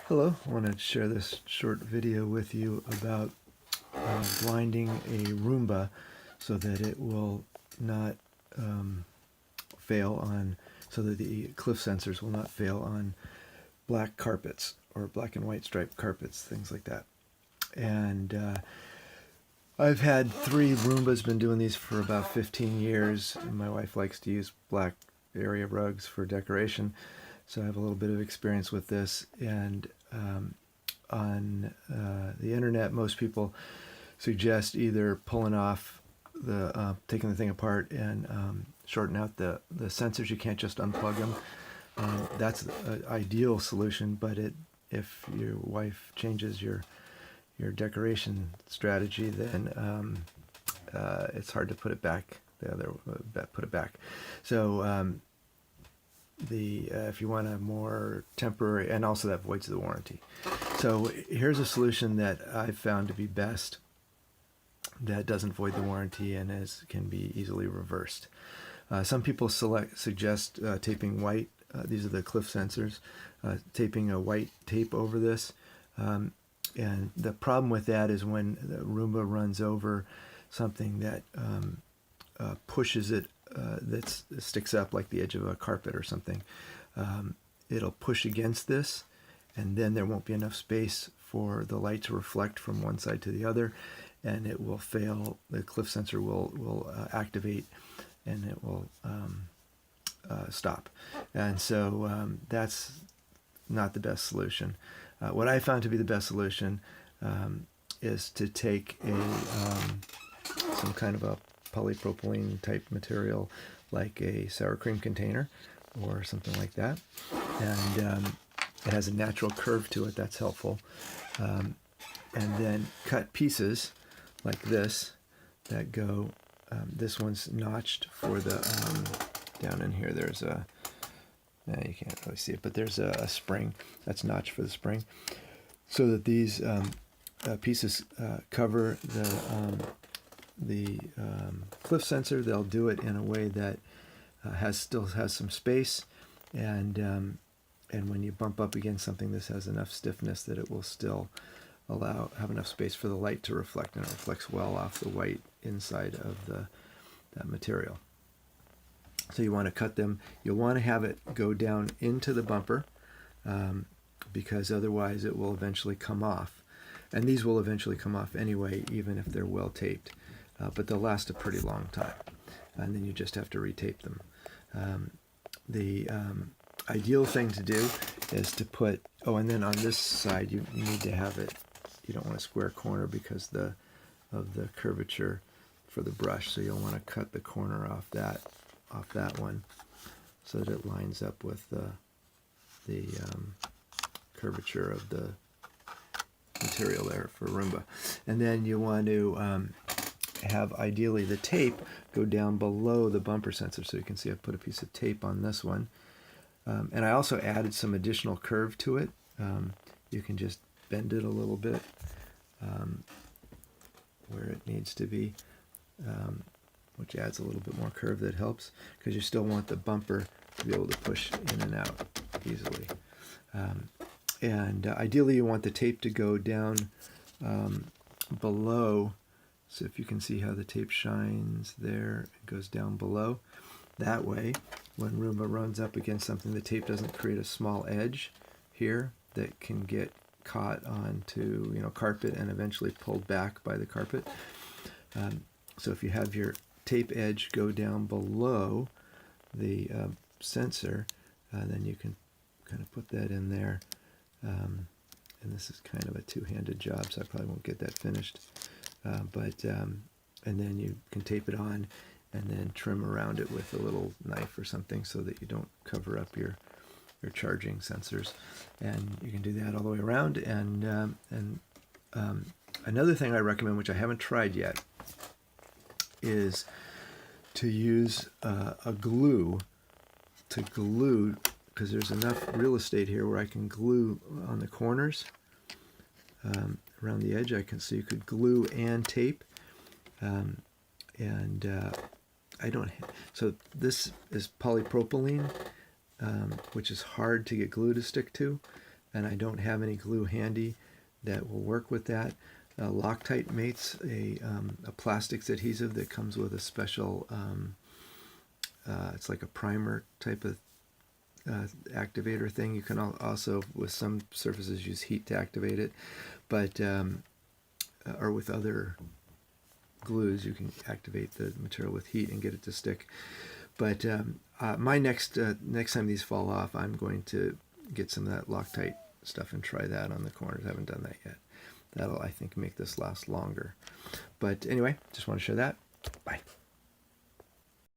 Hello, I want to share this short video with you about blinding a Roomba so that it will not fail on, so that the cliff sensors will not fail on black carpets or black and white striped carpets, things like that. And I've had 3 Roombas, been doing these for about 15 years. My wife likes to use black area rugs for decoration, so I have a little bit of experience with this. And on the internet, most people suggest either pulling off taking the thing apart and shorten out the sensors. You can't just unplug them. That's an ideal solution, but if your wife changes your decoration strategy, then it's hard to put it back. Put it back. So if you want a more temporary, and also that voids the warranty. So here's a solution that I've found to be best, that doesn't void the warranty and can be easily reversed. Some people suggest taping white. These are the cliff sensors. Taping a white tape over this. And the problem with that is when the Roomba runs over something that pushes it, that sticks up like the edge of a carpet or something, it'll push against this, and then there won't be enough space for the light to reflect from one side to the other, and it will fail. The cliff sensor will activate, and it will stop. And so that's not the best solution. What I found to be the best solution is to take some kind of a polypropylene type material, like a sour cream container or something like that, and it has a natural curve to it that's helpful, and then cut pieces like this that go, this one's notched for the, down in here there's a, you can't really see it, but there's a spring that's notched for the spring, so that these pieces cover the cliff sensor. They'll do it in a way that still has some space, and when you bump up against something, this has enough stiffness that it will still have enough space for the light to reflect, and it reflects well off the white inside of that material. So you want to cut them. You'll want to have it go down into the bumper, because otherwise it will eventually come off. And these will eventually come off anyway, even if they're well taped. But they'll last a pretty long time. And then you just have to retape them. The ideal thing to do is to put, and then on this side you need to have it, you don't want a square corner because of the curvature for the brush. So you'll want to cut the corner off that one, so that it lines up with the curvature of the material there for Roomba. And then you want to have, ideally, the tape go down below the bumper sensor. So you can see I've put a piece of tape on this one, and I also added some additional curve to it. You can just bend it a little bit where it needs to be, which adds a little bit more curve. That helps, because you still want the bumper to be able to push in and out easily. And ideally you want the tape to go down below. So if you can see how the tape shines there, it goes down below. That way, when Roomba runs up against something, the tape doesn't create a small edge here that can get caught onto carpet and eventually pulled back by the carpet. So if you have your tape edge go down below the sensor, then you can kind of put that in there. And this is kind of a two-handed job, so I probably won't get that finished. And then you can tape it on and then trim around it with a little knife or something, so that you don't cover up your charging sensors. And you can do that all the way around. And another thing I recommend, which I haven't tried yet, is to use a glue to glue, because there's enough real estate here where I can glue on the corners, around the edge. So you could glue and tape, I don't. So this is polypropylene, which is hard to get glue to stick to. and I don't have any glue handy that will work with that. Loctite Mate's a plastics adhesive that comes with a special, it's like a primer type of activator thing. You can also, with some surfaces, use heat to activate it, but or with other glues, you can activate the material with heat and get it to stick. But my next time these fall off, I'm going to get some of that Loctite stuff and try that on the corners. I haven't done that yet. That'll, I think, make this last longer. But anyway, just want to share that. Bye.